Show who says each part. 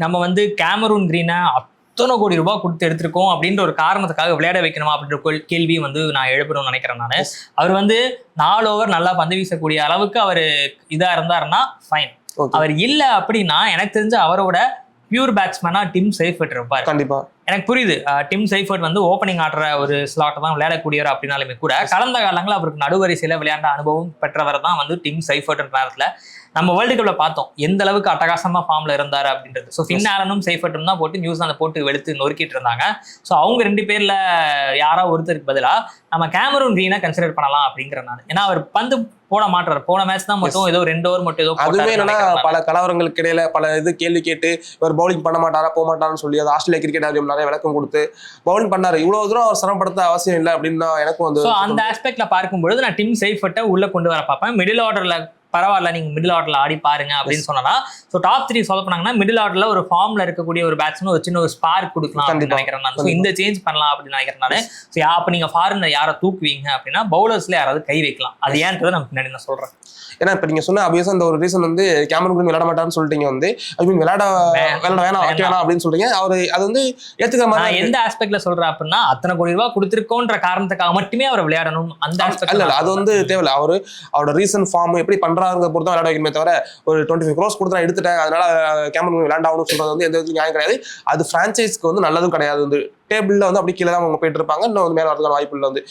Speaker 1: நம்ம வந்து கேமரூன் கிரீனை அத்தனை கோடி ரூபாய் கொடுத்து எடுத்திருக்கோம் அப்படின்ற ஒரு காரணத்துக்காக விளையாட வைக்கணுமா அப்படின்ற கேள்வி வந்து நான் எழுப்பணும்னு நினைக்கிறேன். நான் அவர் வந்து 4 ஓவர் நல்லா பந்து வீசக்கூடிய அளவுக்கு அவர் இதா இருந்தாருன்னா ஃபைன். அவர் இல்ல அப்படின்னா எனக்கு தெரிஞ்ச அவரோட பியூர் பேட்ஸ்மேனா டிம் சைஃபர்ட் இருப்பார்.
Speaker 2: கண்டிப்பா
Speaker 1: எனக்கு புரியுது. டிம் சைஃபர்ட் வந்து ஓப்பனிங் ஆடுற ஒரு ஸ்லாட் தான் விளையாடக்கூடியவர் அப்படின்னாலுமே கூட கடந்த காலங்களில் அவருக்கு நடுவரிசையில விளையாண்ட அனுபவம் பெற்றவர் தான் வந்து டிம் சைஃபர்ட் நேரத்துல நம்ம வேர்ல்டு கப்ல பார்த்தோம் எந்த அளவுக்கு அட்டகாசமா ஃபார்ம்ல இருந்தாரு அப்படின்றது. ஸோ ஃபின் ஆலனும் சைஃபர்ட்டும் தான் போட்டு நியூசிலாந்து போட்டு வெளுத்து நொறுக்கிட்டு இருந்தாங்க. ஸோ அவங்க 2 பேர்ல யாரோ ஒருத்தருக்கு பதிலா நம்ம கேமரூன் கிரீனை கன்சிடர் பண்ணலாம் அப்படிங்கிறேன் நான். ஏன்னா அவர் பந்து போட மாட்டாரு. போன மேட்ச் தான் மட்டும் ஏதோ 2 ஓவர் மட்டும் ஏதோ
Speaker 2: அதுவே என்னன்னா பல கலவரங்களுக்கு இடையில பல இது கேள்வி கேட்டு இவர் பவுலிங் பண்ண மாட்டாரா போக மாட்டாருன்னு சொல்லி அது ஆஸ்திரேலியா கிரிக்கெட் ஆடியம் நிறைய விளக்கம் கொடுத்து பவுலிங் பண்ணாரு. இவ்வளவு தூரம் அவர் சிரமப்படுத்த அவசியம் இல்லை அப்படின்னு எனக்கும் வந்து
Speaker 1: அந்த ஆஸ்பெக்ட்ல பார்க்கும்போது நான் டிம் சைஃபர்ட்டை உள்ள கொண்டு வர பார்ப்பேன். மிடில் ஆர்டர்ல பரவாயில்ல நீங்க மிடில் ஆர்டர்ல ஆடி பாருங்க அப்படின்னு சொன்னா ஸோ டாப் 3 சொல்ல போனாங்கன்னா மிடில் ஆர்டர்ல ஒரு ஃபார்ம்ல இருக்கக்கூடிய ஒரு பேட்ஸ்மேன் ஒரு சின்ன ஒரு ஸ்பார்க் கொடுக்கலாம் அப்படின்னு நினைக்கிறேன் நான். ஸோ இந்த சேஞ்ச் பண்ணலாம் அப்படின்னு நினைக்கிறேன் நான். ஸோ அப்ப நீங்க ஃபாரின்ல யாரை தூக்குவீங்க அப்படின்னா பவுலர்ஸ்ல யாராவது கை வைக்கலாம். அது ஏன்றதை நான் பின்னாடி நான் சொல்றேன்.
Speaker 2: ஏன்னா இப்ப நீங்க சொன்ன அபியஸ் அந்த ஒரு ரீசன் வந்து கேமரூன் கிரீன் விளையாட மாட்டாருன்னு சொல்லிட்டீங்க வந்து விளையாட வேணாம் அப்படின்னு சொல்றீங்க. அவரு அது வந்து ஏத்துக்கிற மாதிரி
Speaker 1: எந்த ஆஸ்பெக்ட்ல சொல்றேன் அப்படின்னா அத்தனை கோடி ரூபாய் கொடுத்திருக்கோன்ற காரணத்துக்காக மட்டுமே அவர் விளையாடணும் அந்த ஆஸ்பெக்ட்
Speaker 2: இல்ல அது வந்து தேவையில்ல. அவரோட ரீசன் ஃபார்ம் எப்படி பண்றாங்க பொறுத்த விளையாட வைக்கணுமே தவிர ஒரு 25 crores கொடுத்து நான் எடுத்துட்டேன் அதனால கேமரூன் விளையாண்டாகணும்னு சொல்றது வந்து எந்த விதத்துக்கும் நியாயம் கிடையாது. அது பிரான்சைஸ்க்கு வந்து நல்லதும் கிடையாது. வந்து டேபிள்ல வந்து அப்படி கீழே தான் அவங்க போயிட்டு இருப்பாங்க. இன்னும் வந்து மேல வரதுக்கான வாய்ப்பு இல்லை வந்து